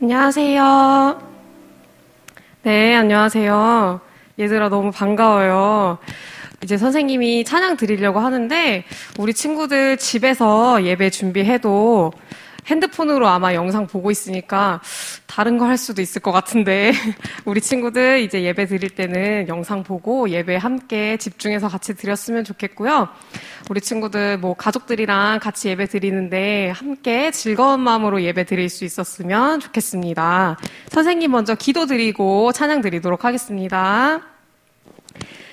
안녕하세요. 네, 안녕하세요. 얘들아, 너무 반가워요. 이제 선생님이 찬양 드리려고 하는데, 우리 친구들 집에서 예배 준비해도 핸드폰으로 아마 영상 보고 있으니까 다른 거 할 수도 있을 것 같은데, 우리 친구들 이제 예배 드릴 때는 영상 보고 예배 함께 집중해서 같이 드렸으면 좋겠고요. 우리 친구들 뭐 가족들이랑 같이 예배 드리는데 함께 즐거운 마음으로 예배 드릴 수 있었으면 좋겠습니다. 선생님 먼저 기도 드리고 찬양 드리도록 하겠습니다.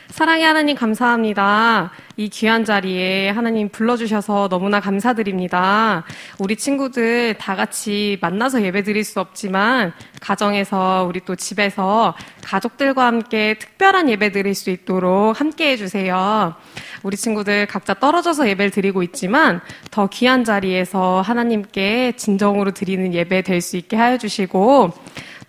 사랑의 하나님 감사합니다. 이 귀한 자리에 하나님 불러주셔서 너무나 감사드립니다. 우리 친구들 다 같이 만나서 예배 드릴 수 없지만 가정에서 우리 또 집에서 가족들과 함께 특별한 예배 드릴 수 있도록 함께 해주세요. 우리 친구들 각자 떨어져서 예배를 드리고 있지만 더 귀한 자리에서 하나님께 진정으로 드리는 예배 될 수 있게 하여 주시고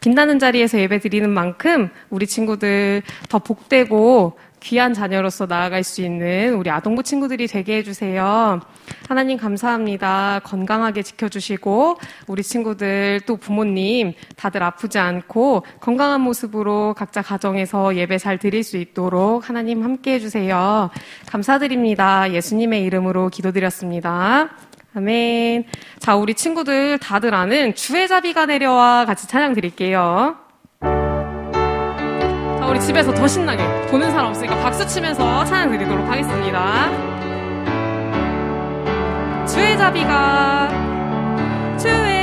빛나는 자리에서 예배 드리는 만큼 우리 친구들 더 복되고 귀한 자녀로서 나아갈 수 있는 우리 아동부 친구들이 되게 해주세요. 하나님 감사합니다. 건강하게 지켜주시고 우리 친구들 또 부모님 다들 아프지 않고 건강한 모습으로 각자 가정에서 예배 잘 드릴 수 있도록 하나님 함께 해주세요. 감사드립니다. 예수님의 이름으로 기도드렸습니다. 아멘. 자, 우리 친구들 다들 아는 주의 자비가 내려와 같이 찬양 드릴게요. 자, 우리 집에서 더 신나게 보는 사람 없으니까 박수 치면서 찬양 드리도록 하겠습니다. 주의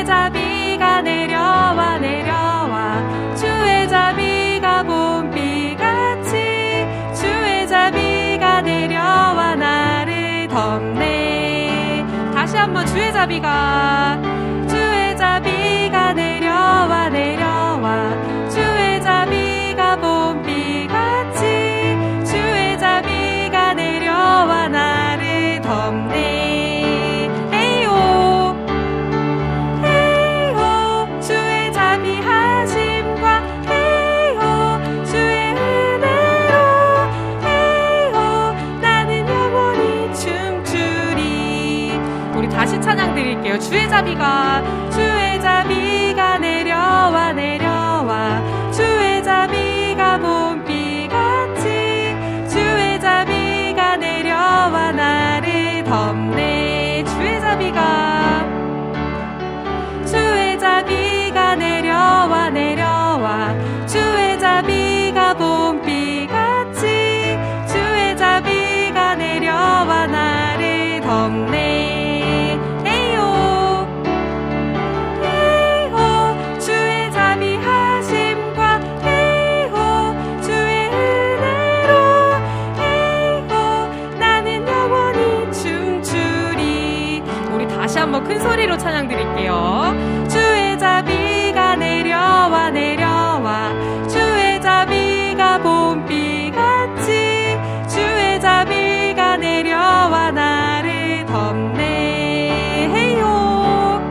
자비가 내려와 내려와 주의 자비가 봄비같이 주의 자비가 내려와 나를 덮네. 다시 한번 주의 자비가 내려와 내려와 주의 자비가 봄비같이 주의 자비가 내려와 나를 덮네. 헤이호 헤이호 주의 자비 하심과 헤이호 주의 은혜로 헤이호 나는 영원히 춤추리. 우리 다시 찬양 드릴게요. 주의 자비가 내려와 내려와 주의 자비가 봄비같이 주의 자비가 내려와 나를 덮네. 주의 자비가 내려와 내려와 주의 자비가 봄비같이 주의 자비가 내려와 나를 덮네. 한번 큰 소리로 찬양 드릴게요. 주의 자비가 내려와 내려와 주의 자비가 봄비같이 주의 자비가 내려와 나를 덮네. 헤이호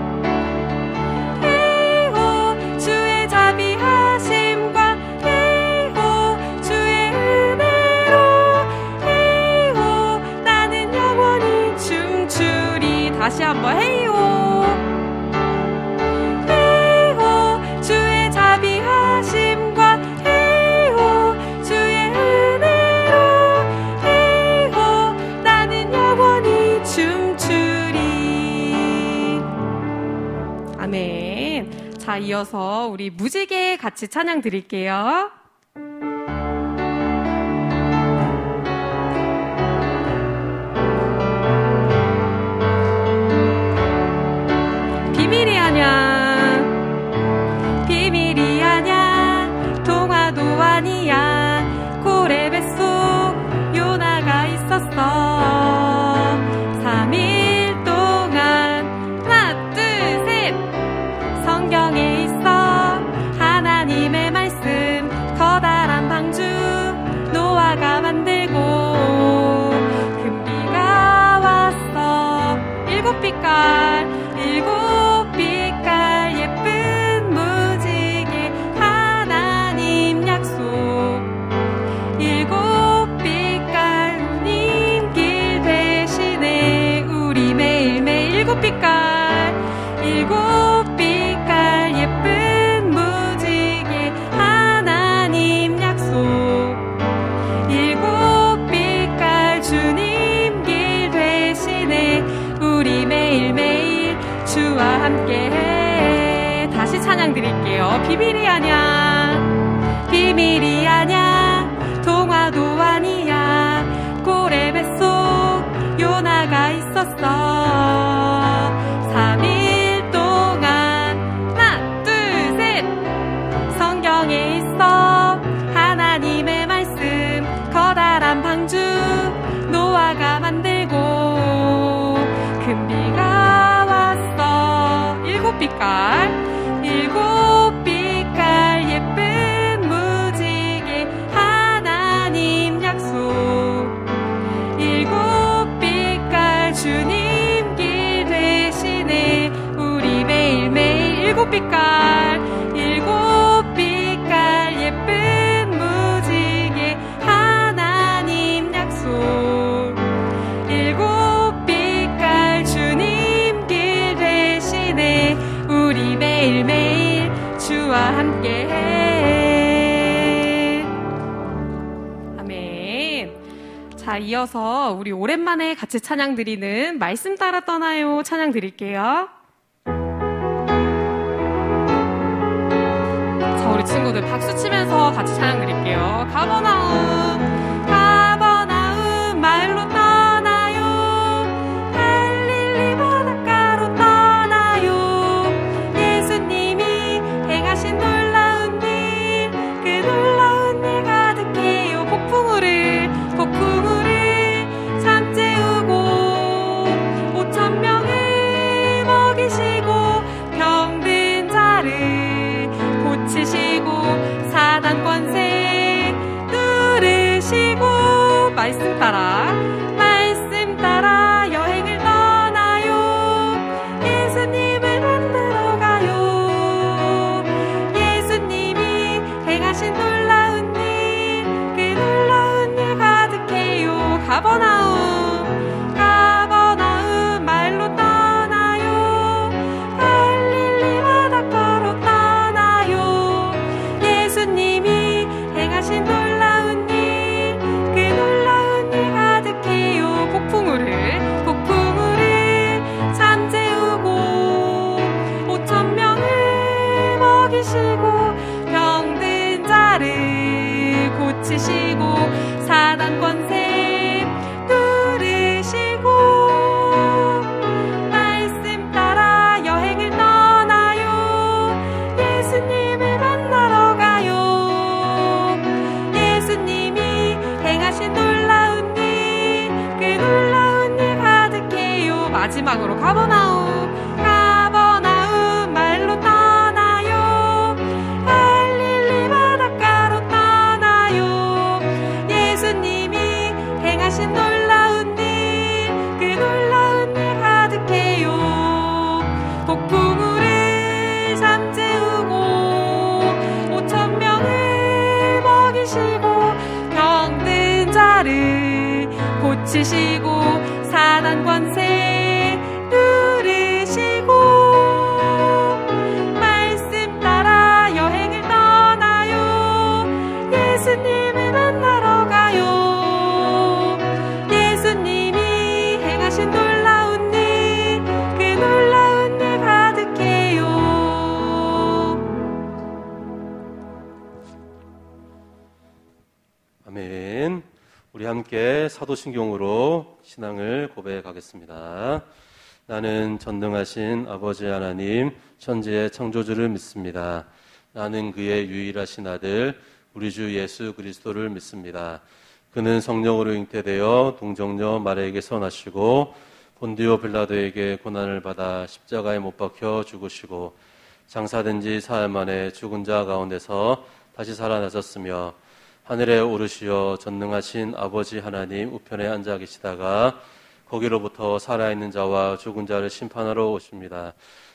헤이호 주의 자비 하심과 헤이호 주의 은혜로 헤이호 나는 영원히 춤추리. 다시 한번 헤이호 헤이호 주의 자비 하심과 헤이호 주의 은혜로 헤이호 나는 영원히 춤추리. 아멘. 자, 이어서 우리 무지개 같이 찬양 드릴게요. 비밀이 아냐 동화도 아니야. 고래 뱃속 요나가 있었어. 3일 동안 하나 둘 셋 성경에 있어. 하나님의 말씀 함께 다시 찬양 드릴게요. 비밀이 아냐, 비밀이 아냐, 동화도 아니야. 고래 뱃속 요나가 있었어. 3일 동안. 하나 둘 셋. 성경에 있어 하나님의 말씀. 커다란 방주 노아가 만들고 큰 비가 왔어. 7빛깔, 7빛깔 예쁜 무지개 하나님 약속. 7빛깔 주님 길 대신에 우리 매일매일 7빛깔, 7빛깔 예쁜 무지개 하나님 약속. 7빛깔 주님 길 대신에 우리 매일매일 주와 함께해. 아멘. 자, 이어서 우리 오랜만에 같이 찬양 드리는 말씀 따라 떠나요 찬양 드릴게요. 자, 우리 친구들 박수 치면서 같이 찬양 드릴게요. 가버나움, 가버나움 마을로 떠나요. 갈릴리 바닷가로 떠나요. 예수님이 행하신 놀라운 일, 그 놀라운 일 가득해요. 폭풍우를 잠재우고 5,000명을 먹이시고 병든 자를 고치시고 사단 권세 누르시고 말씀 따라 여행을 떠나요. 예수님을 만나러 가요. 예수님이 행하신 놀라운 일, 그 놀라운 일 가득해요. 가버나움, 가버나움 마을로 떠나요. 갈릴리 바닷가로 떠나요. 예수님이 행하신 놀라운 일, 그 놀라운 일 가득해요. 폭풍우를 잠재우고 5,000명을 먹이시고 병든 자를 고치시고 사단 권세 누르시고 말씀 따라 여행을 떠나요. 예수님을 만나러 가요. 예수님이 행하신 놀라운 일, 그 놀라운 일 가득해요. 마지막으로 가버나움, 가버나움 마을로 떠나요. 갈릴리 바닷가로 떠나요. 예수님이 행하신 놀라운 일, 그 놀라운 일 가득해요. 폭풍우를 잠재우고 5,000명을 먹이시고 병든 자를 고치시고 사단 권세 누르시고 말씀 따라 여행을 떠나요. 예수님을 만나러 가요. 예수님이 행하신 놀라운 일, 그 놀라운 일 가득해요. 아멘. 우리 함께 사도신경으로 신앙을 고백하겠습니다. 나는 전능하신 아버지 하나님, 천지의 창조주를 믿습니다. 나는 그의 유일하신 아들, 우리 주 예수 그리스도를 믿습니다. 그는 성령으로 잉태되어 동정녀 마리아에게서 나시고 본디오 빌라도에게 고난을 받아 십자가에 못 박혀 죽으시고 장사된 지 사흘 만에 죽은 자 가운데서 다시 살아나셨으며 하늘에 오르시어 전능하신 아버지 하나님 우편에 앉아 계시다가 거기로부터 살아있는 자와 죽은 자를 심판하러 오십니다.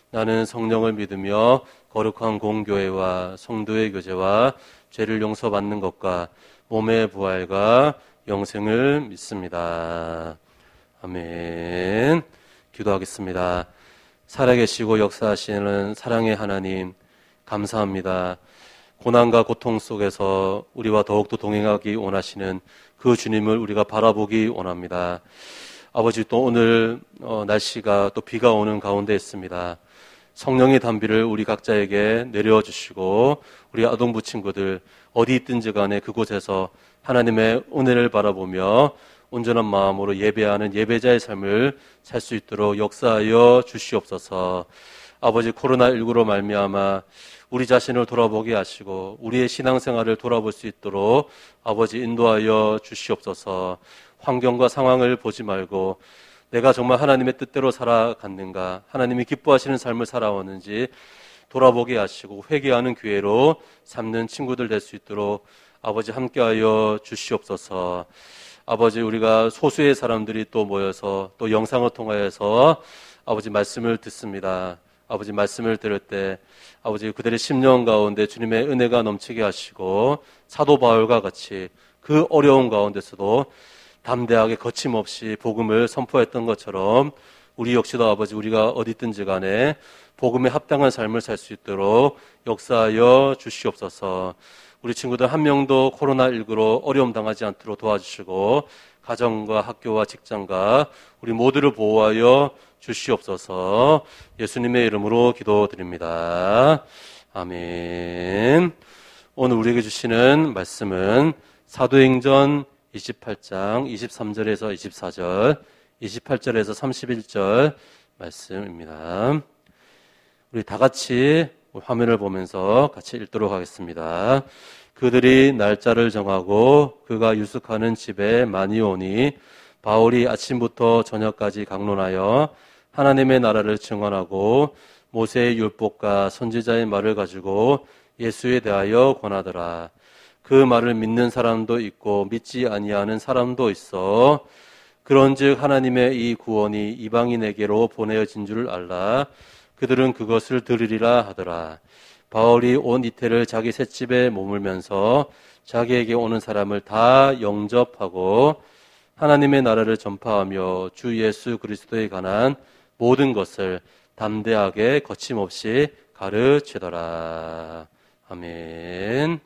나는 성령을 믿으며 거룩한 공교회와 성도의 교제와 죄를 용서받는 것과 몸의 부활과 영생을 믿습니다. 아멘. 기도하겠습니다. 살아계시고 역사하시는 사랑의 하나님, 감사합니다. 고난과 고통 속에서 우리와 더욱더 동행하기 원하시는 그 주님을 우리가 바라보기 원합니다. 아버지, 또 오늘 날씨가 또 비가 오는 가운데 있습니다. 성령의 단비를 우리 각자에게 내려주시고 우리 아동부 친구들 어디 있든지 간에 그곳에서 하나님의 은혜를 바라보며 온전한 마음으로 예배하는 예배자의 삶을 살 수 있도록 역사하여 주시옵소서. 아버지, 코로나19로 말미암아 우리 자신을 돌아보게 하시고 우리의 신앙생활을 돌아볼 수 있도록 아버지 인도하여 주시옵소서. 환경과 상황을 보지 말고 내가 정말 하나님의 뜻대로 살아갔는가, 하나님이 기뻐하시는 삶을 살아왔는지 돌아보게 하시고 회개하는 기회로 삼는 친구들 될 수 있도록 아버지 함께하여 주시옵소서. 아버지, 우리가 소수의 사람들이 또 모여서 또 영상을 통하여서 아버지 말씀을 듣습니다. 아버지 말씀을 들을 때 아버지 그들의 심령 가운데 주님의 은혜가 넘치게 하시고 사도 바울과 같이 그 어려운 가운데서도 담대하게 거침없이 복음을 선포했던 것처럼 우리 역시도 아버지 우리가 어디 있든지 간에 복음에 합당한 삶을 살 수 있도록 역사하여 주시옵소서. 우리 친구들 한 명도 코로나19로 어려움 당하지 않도록 도와주시고 가정과 학교와 직장과 우리 모두를 보호하여 주시옵소서. 예수님의 이름으로 기도드립니다. 아멘. 오늘 우리에게 주시는 말씀은 사도행전 28장 23절에서 24절, 28절에서 31절 말씀입니다. 우리 다 같이 화면을 보면서 같이 읽도록 하겠습니다. 그들이 날짜를 정하고 그가 유숙하는 집에 많이 오니 바울이 아침부터 저녁까지 강론하여 하나님의 나라를 증언하고 모세의 율법과 선지자의 말을 가지고 예수에 대하여 권하더라. 그 말을 믿는 사람도 있고 믿지 아니하는 사람도 있어. 그런즉 하나님의 이 구원이 이방인에게로 보내어진 줄 알라. 그들은 그것을 들으리라 하더라. 바울이 온 이태를 자기 셋집에 머물면서 자기에게 오는 사람을 다 영접하고 하나님의 나라를 전파하며 주 예수 그리스도에 관한 모든 것을 담대하게 거침없이 가르치더라. 아멘.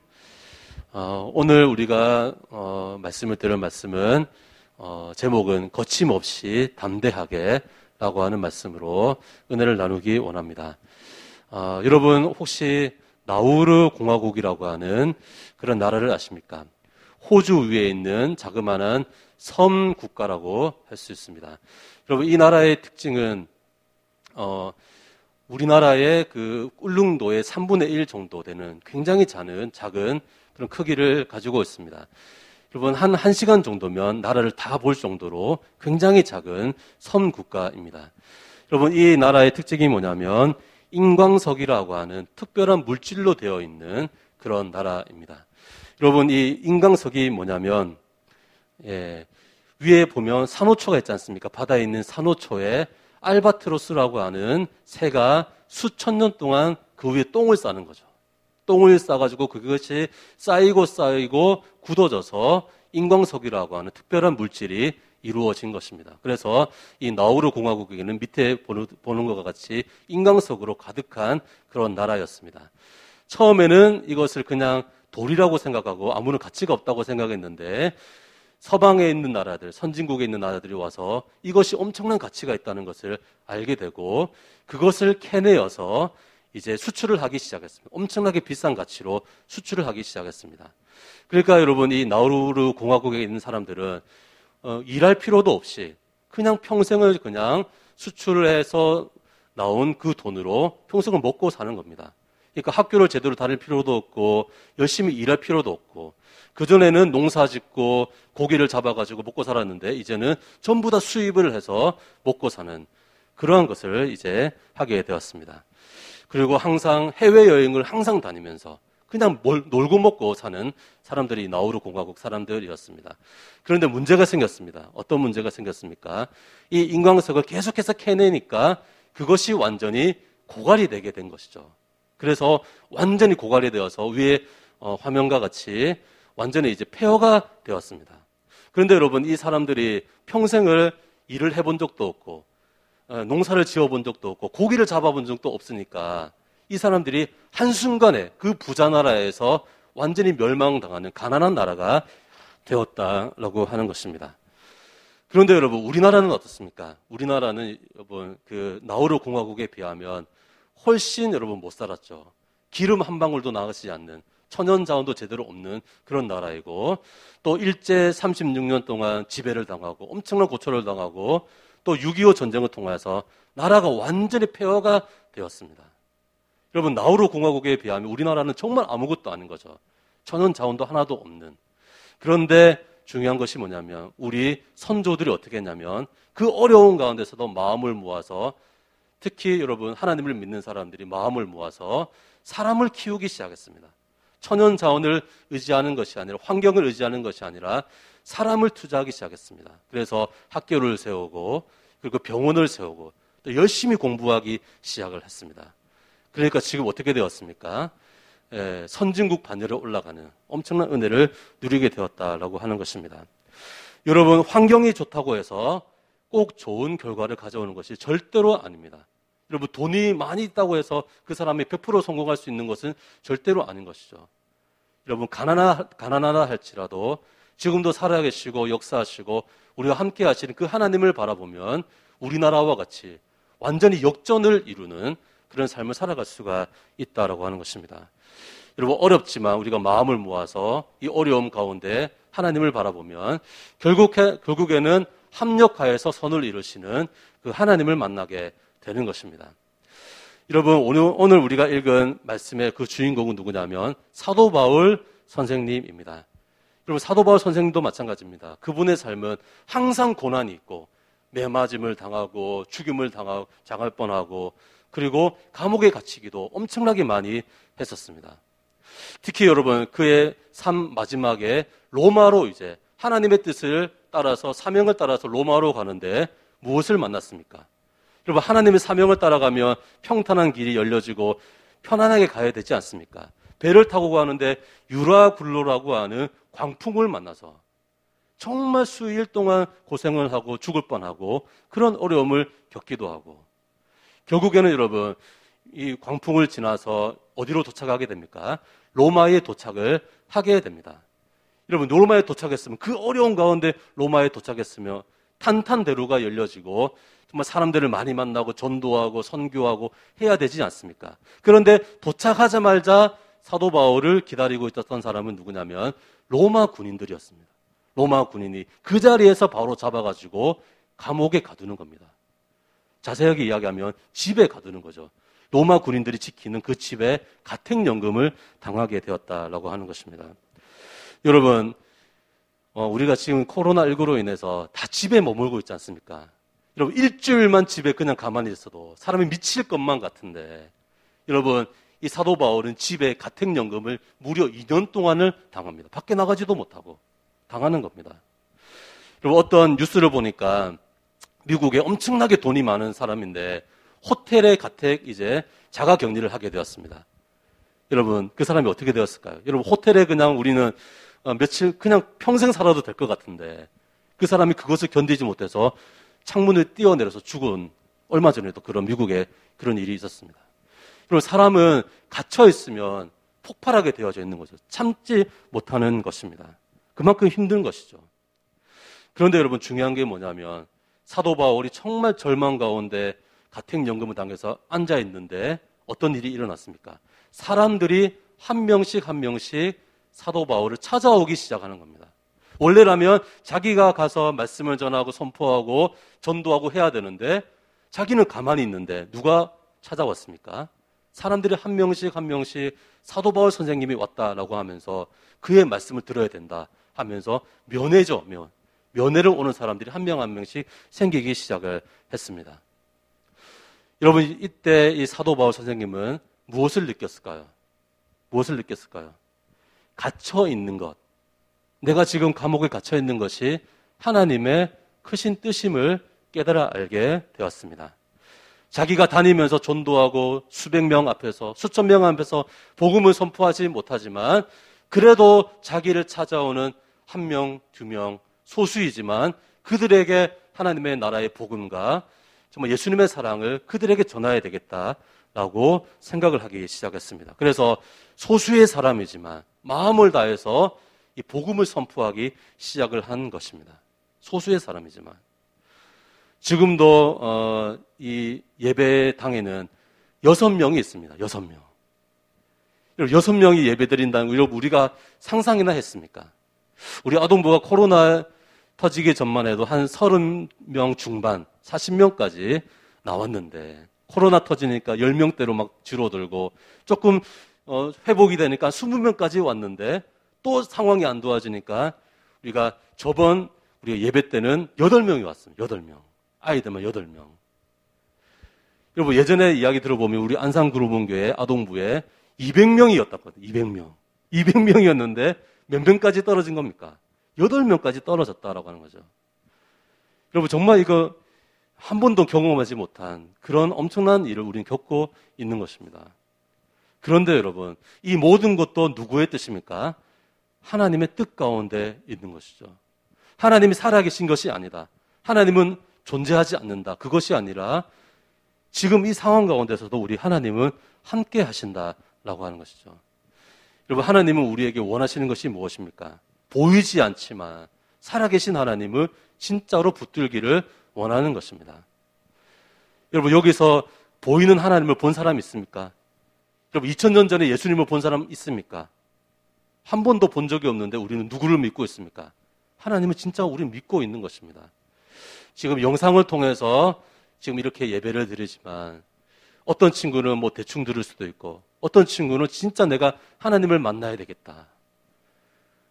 오늘 우리가 말씀을 들을 말씀은 제목은 거침없이 담대하게 라고 하는 말씀으로 은혜를 나누기 원합니다. 여러분 혹시 나우르 공화국이라고 하는 그런 나라를 아십니까? 호주 위에 있는 자그마한 섬 국가라고 할 수 있습니다. 여러분 이 나라의 특징은 우리나라의 그 울릉도의 3분의 1 정도 되는 굉장히 작은 그런 크기를 가지고 있습니다. 여러분 한 1시간 정도면 나라를 다 볼 정도로 굉장히 작은 섬 국가입니다. 여러분 이 나라의 특징이 뭐냐면 인광석이라고 하는 특별한 물질로 되어 있는 그런 나라입니다. 여러분 이 인광석이 뭐냐면 위에 보면 산호초가 있지 않습니까? 바다에 있는 산호초에 알바트로스라고 하는 새가 수천 년 동안 그 위에 똥을 싸는 거죠. 똥을 싸가지고 그것이 쌓이고 굳어져서 인광석이라고 하는 특별한 물질이 이루어진 것입니다. 그래서 이 나우르 공화국에는 밑에 보는 것과 같이 인광석으로 가득한 그런 나라였습니다. 처음에는 이것을 그냥 돌이라고 생각하고 아무런 가치가 없다고 생각했는데 서방에 있는 나라들, 선진국에 있는 나라들이 와서 이것이 엄청난 가치가 있다는 것을 알게 되고 그것을 캐내어서 이제 수출을 하기 시작했습니다. 엄청나게 비싼 가치로 수출을 하기 시작했습니다. 그러니까 여러분 이 나우르 공화국에 있는 사람들은 일할 필요도 없이 그냥 평생을 그냥 수출을 해서 나온 그 돈으로 평생을 먹고 사는 겁니다. 그러니까 학교를 제대로 다닐 필요도 없고 열심히 일할 필요도 없고 그전에는 농사 짓고 고기를 잡아가지고 먹고 살았는데 이제는 전부 다 수입을 해서 먹고 사는 그러한 것을 이제 하게 되었습니다. 그리고 항상 해외여행을 항상 다니면서 그냥 놀고 먹고 사는 사람들이 나우르 공화국 사람들이었습니다. 그런데 문제가 생겼습니다. 어떤 문제가 생겼습니까? 이 인광석을 계속해서 캐내니까 그것이 완전히 고갈이 되게 된 것이죠. 그래서 완전히 고갈이 되어서 위에 화면과 같이 완전히 이제 폐허가 되었습니다. 그런데 여러분 이 사람들이 평생을 일을 해본 적도 없고 농사를 지어본 적도 없고 고기를 잡아본 적도 없으니까 이 사람들이 한순간에 그 부자 나라에서 완전히 멸망당하는 가난한 나라가 되었다라고 하는 것입니다. 그런데 여러분 우리나라는 어떻습니까? 우리나라는 여러분 그 나우르 공화국에 비하면 훨씬 여러분 못 살았죠. 기름 한 방울도 나가지 않는, 천연 자원도 제대로 없는 그런 나라이고, 또 일제 36년 동안 지배를 당하고 엄청난 고초를 당하고, 또 6.25 전쟁을 통해서 나라가 완전히 폐허가 되었습니다. 여러분, 나우루 공화국에 비하면 우리나라는 정말 아무것도 아닌 거죠. 천연 자원도 하나도 없는. 그런데 중요한 것이 뭐냐면 우리 선조들이 어떻게 했냐면 그 어려운 가운데서도 마음을 모아서, 특히 여러분 하나님을 믿는 사람들이 마음을 모아서 사람을 키우기 시작했습니다. 천연 자원을 의지하는 것이 아니라, 환경을 의지하는 것이 아니라 사람을 투자하기 시작했습니다. 그래서 학교를 세우고, 그리고 병원을 세우고, 또 열심히 공부하기 시작을 했습니다. 그러니까 지금 어떻게 되었습니까? 선진국 반열에 올라가는 엄청난 은혜를 누리게 되었다라고 하는 것입니다. 여러분, 환경이 좋다고 해서 꼭 좋은 결과를 가져오는 것이 절대로 아닙니다. 여러분, 돈이 많이 있다고 해서 그 사람이 100% 성공할 수 있는 것은 절대로 아닌 것이죠. 여러분, 가난하다 할지라도 지금도 살아계시고 역사하시고 우리와 함께 하시는 그 하나님을 바라보면 우리나라와 같이 완전히 역전을 이루는 그런 삶을 살아갈 수가 있다라고 하는 것입니다. 여러분, 어렵지만 우리가 마음을 모아서 이 어려움 가운데 하나님을 바라보면 결국에는 합력하여서 선을 이루시는 그 하나님을 만나게 되는 것입니다. 여러분, 오늘 우리가 읽은 말씀의 그 주인공은 누구냐면 사도 바울 선생님입니다. 여러분, 사도 바울 선생님도 마찬가지입니다. 그분의 삶은 항상 고난이 있고 매맞음을 당하고 죽임을 당할 뻔하고, 그리고 감옥에 갇히기도 엄청나게 많이 했었습니다. 특히 여러분, 그의 삶 마지막에 로마로 이제 하나님의 뜻을 따라서, 사명을 따라서 로마로 가는데 무엇을 만났습니까? 여러분, 하나님의 사명을 따라가면 평탄한 길이 열려지고 편안하게 가야 되지 않습니까? 배를 타고 가는데 유라굴로라고 하는 광풍을 만나서 정말 수일 동안 고생을 하고 죽을 뻔하고 그런 어려움을 겪기도 하고, 결국에는 여러분, 이 광풍을 지나서 어디로 도착하게 됩니까? 로마에 도착을 하게 됩니다. 여러분, 로마에 도착했으면, 그 어려운 가운데 로마에 도착했으면 탄탄대로가 열려지고 정말 사람들을 많이 만나고 전도하고 선교하고 해야 되지 않습니까? 그런데 도착하자마자 사도 바울을 기다리고 있었던 사람은 누구냐면 로마 군인들이었습니다. 로마 군인이 그 자리에서 바로 잡아가지고 감옥에 가두는 겁니다. 자세하게 이야기하면 집에 가두는 거죠. 로마 군인들이 지키는 그 집에 가택연금을 당하게 되었다라고 하는 것입니다. 여러분, 우리가 지금 코로나19로 인해서 다 집에 머물고 있지 않습니까? 여러분, 일주일만 집에 그냥 가만히 있어도 사람이 미칠 것만 같은데, 여러분, 이 사도 바울은 집에 가택연금을 무려 2년 동안을 당합니다. 밖에 나가지도 못하고 당하는 겁니다. 여러분, 어떤 뉴스를 보니까 미국에 엄청나게 돈이 많은 사람인데 호텔에 가택 이제 자가 격리를 하게 되었습니다. 여러분, 그 사람이 어떻게 되었을까요? 여러분, 호텔에 그냥 우리는 며칠 그냥 평생 살아도 될 것 같은데 그 사람이 그것을 견디지 못해서 창문을 뛰어내려서 죽은, 얼마 전에도 그런 미국에 그런 일이 있었습니다. 여러분, 사람은 갇혀 있으면 폭발하게 되어져 있는 거죠. 참지 못하는 것입니다. 그만큼 힘든 것이죠. 그런데 여러분, 중요한 게 뭐냐면 사도 바울이 정말 절망 가운데 가택연금을 당해서 앉아 있는데 어떤 일이 일어났습니까? 사람들이 한 명씩 한 명씩 사도 바울을 찾아오기 시작하는 겁니다. 원래라면 자기가 가서 말씀을 전하고 선포하고 전도하고 해야 되는데 자기는 가만히 있는데 누가 찾아왔습니까? 사람들이 한 명씩 한 명씩 사도 바울 선생님이 왔다라고 하면서 그의 말씀을 들어야 된다 하면서 면회를 오는 사람들이 한 명 한 명씩 생기기 시작을 했습니다. 여러분, 이때 이 사도 바울 선생님은 무엇을 느꼈을까요? 무엇을 느꼈을까요? 갇혀 있는 것, 내가 지금 감옥에 갇혀 있는 것이 하나님의 크신 뜻임을 깨달아 알게 되었습니다. 자기가 다니면서 전도하고 수백 명 앞에서, 수천 명 앞에서 복음을 선포하지 못하지만 그래도 자기를 찾아오는 한 명, 두 명, 소수이지만 그들에게 하나님의 나라의 복음과 정말 예수님의 사랑을 그들에게 전해야 되겠다라고 생각을 하기 시작했습니다. 그래서 소수의 사람이지만 마음을 다해서 이 복음을 선포하기 시작을 한 것입니다. 소수의 사람이지만 지금도 이 예배당에는 6명이 있습니다. 6명. 6명이 예배 드린다는 거 우리가 상상이나 했습니까? 우리 아동부가 코로나 터지기 전만 해도 한 30명 중반, 40명까지 나왔는데 코로나 터지니까 10명대로 막 줄어들고 조금 회복이 되니까 20명까지 왔는데 또 상황이 안 도와지니까 우리가 저번 우리가 예배 때는 8명이 왔습니다. 8명. 아이들만 8명. 여러분 예전에 이야기 들어보면 우리 안산그룹원교회 아동부에 200명이었다거든요. 200명. 200명이었는데 몇 명까지 떨어진 겁니까? 8명까지 떨어졌다라고 하는 거죠. 여러분 정말 이거 한 번도 경험하지 못한 그런 엄청난 일을 우리는 겪고 있는 것입니다. 그런데 여러분 이 모든 것도 누구의 뜻입니까? 하나님의 뜻 가운데 있는 것이죠. 하나님이 살아계신 것이 아니다. 하나님은 존재하지 않는다. 그것이 아니라 지금 이 상황 가운데서도 우리 하나님은 함께 하신다라고 하는 것이죠. 여러분 하나님은 우리에게 원하시는 것이 무엇입니까? 보이지 않지만 살아계신 하나님을 진짜로 붙들기를 원하는 것입니다. 여러분 여기서 보이는 하나님을 본 사람 있습니까? 여러분 2000년 전에 예수님을 본 사람 있습니까? 한 번도 본 적이 없는데 우리는 누구를 믿고 있습니까? 하나님은 진짜 우리를 믿고 있는 것입니다. 지금 영상을 통해서 지금 이렇게 예배를 드리지만 어떤 친구는 뭐 대충 들을 수도 있고 어떤 친구는 진짜 내가 하나님을 만나야 되겠다.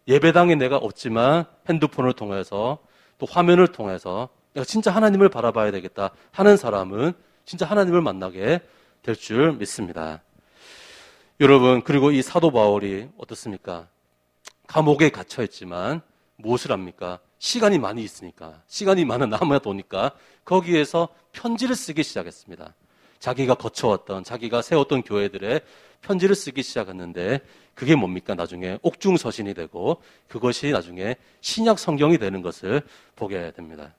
예배당에 내가 없지만 핸드폰을 통해서 또 화면을 통해서 내가 진짜 하나님을 바라봐야 되겠다 하는 사람은 진짜 하나님을 만나게 될 줄 믿습니다. 여러분 그리고 이 사도 바울이 어떻습니까? 감옥에 갇혀있지만 무엇을 합니까? 시간이 많이 있으니까 시간이 남아도니까 거기에서 편지를 쓰기 시작했습니다. 자기가 거쳐왔던 자기가 세웠던 교회들의 편지를 쓰기 시작했는데 그게 뭡니까? 나중에 옥중서신이 되고 그것이 나중에 신약 성경이 되는 것을 보게 됩니다.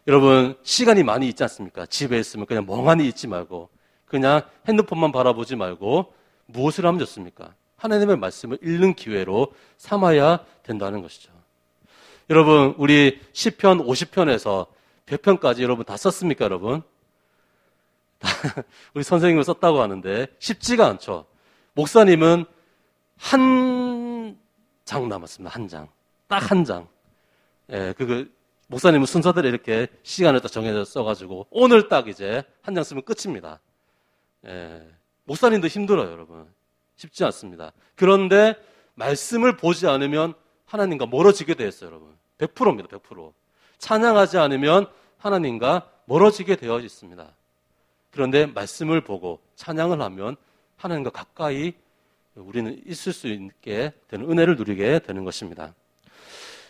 여러분 시간이 많이 있지 않습니까? 집에 있으면 그냥 멍하니 있지 말고 그냥 핸드폰만 바라보지 말고 무엇을 하면 좋습니까? 하나님의 말씀을 읽는 기회로 삼아야 된다는 것이죠. 여러분 우리 시편 50편에서 100편까지 여러분 다 썼습니까 여러분? 우리 선생님은 썼다고 하는데 쉽지가 않죠. 목사님은 한 장 남았습니다. 한 장. 딱 한 장. 예, 목사님은 순서대로 이렇게 시간을 딱 정해서 써가지고 오늘 딱 이제 한 장 쓰면 끝입니다. 예, 목사님도 힘들어요 여러분. 쉽지 않습니다. 그런데 말씀을 보지 않으면 하나님과 멀어지게 되어 있어요 여러분. 100%입니다. 100%. 찬양하지 않으면 하나님과 멀어지게 되어 있습니다. 그런데 말씀을 보고 찬양을 하면 하나님과 가까이 우리는 있을 수 있게 되는 은혜를 누리게 되는 것입니다.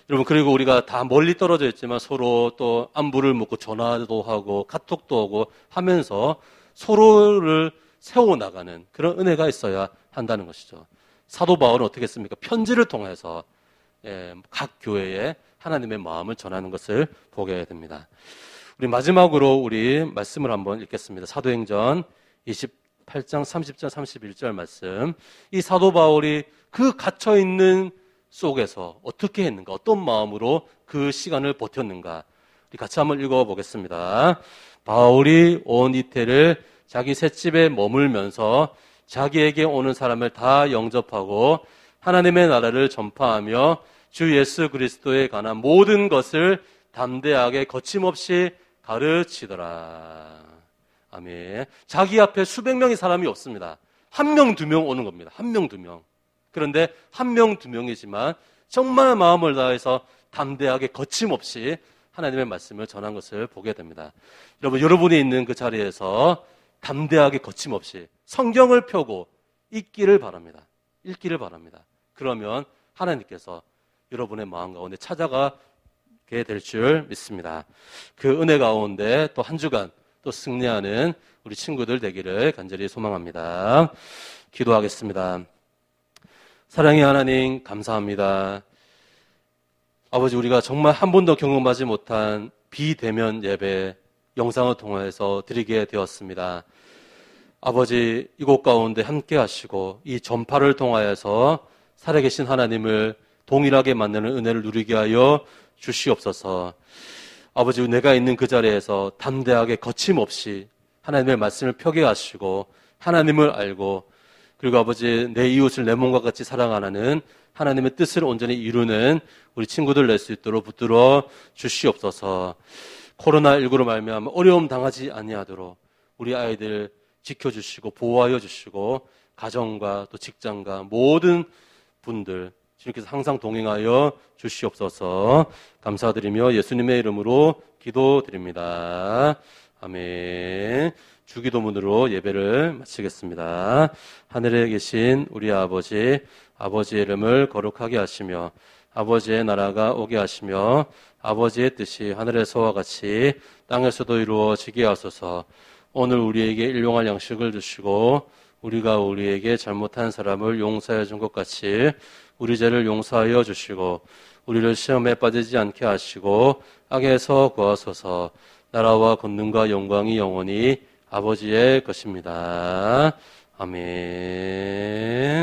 여러분 그리고 우리가 다 멀리 떨어져 있지만 서로 또 안부를 묻고 전화도 하고 카톡도 하고 하면서 서로를 세워나가는 그런 은혜가 있어야 한다는 것이죠. 사도 바울은 어떻게 했습니까? 편지를 통해서 각 교회에 하나님의 마음을 전하는 것을 보게 됩니다. 우리 마지막으로 우리 말씀을 한번 읽겠습니다. 사도행전 28장 30절 31절 말씀. 이 사도 바울이 그 갇혀있는 속에서 어떻게 했는가, 어떤 마음으로 그 시간을 버텼는가, 우리 같이 한번 읽어보겠습니다. 바울이 온 이태를 자기 셋집에 머물면서 자기에게 오는 사람을 다 영접하고 하나님의 나라를 전파하며 주 예수 그리스도에 관한 모든 것을 담대하게 거침없이 가르치더라. 아멘. 자기 앞에 수백 명의 사람이 없습니다. 한 명, 두 명 오는 겁니다. 한 명, 두 명. 그런데 한 명, 두 명이지만 정말 마음을 다해서 담대하게 거침없이 하나님의 말씀을 전한 것을 보게 됩니다. 여러분, 여러분이 있는 그 자리에서 담대하게 거침없이 성경을 펴고 읽기를 바랍니다. 읽기를 바랍니다. 그러면 하나님께서 여러분의 마음 가운데 찾아가게 될 줄 믿습니다. 그 은혜 가운데 또 한 주간 또 승리하는 우리 친구들 되기를 간절히 소망합니다. 기도하겠습니다. 사랑의 하나님 감사합니다. 아버지, 우리가 정말 한 번도 경험하지 못한 비대면 예배 영상을 통해서 드리게 되었습니다. 아버지, 이곳 가운데 함께 하시고 이 전파를 통하여서 살아계신 하나님을 동일하게 만나는 은혜를 누리게 하여 주시옵소서. 아버지, 내가 있는 그 자리에서 담대하게 거침없이 하나님의 말씀을 펴게 하시고 하나님을 알고 그리고 아버지 내 이웃을 내 몸과 같이 사랑하는 하나님의 뜻을 온전히 이루는 우리 친구들 낼 수 있도록 붙들어 주시옵소서. 코로나19로 말미암아 어려움 당하지 아니하도록 우리 아이들 지켜주시고 보호하여 주시고 가정과 또 직장과 모든 분들 주님께서 항상 동행하여 주시옵소서. 감사드리며 예수님의 이름으로 기도드립니다. 아멘. 주기도문으로 예배를 마치겠습니다. 하늘에 계신 우리 아버지, 아버지의 이름을 거룩하게 하시며 아버지의 나라가 오게 하시며 아버지의 뜻이 하늘에서와 같이 땅에서도 이루어지게 하소서. 오늘 우리에게 일용할 양식을 주시고 우리가 우리에게 잘못한 사람을 용서해 준 것 같이 우리 죄를 용서하여 주시고 우리를 시험에 빠지지 않게 하시고 악에서 구하소서. 나라와 권능과 영광이 영원히 아버지의 것입니다. 아멘.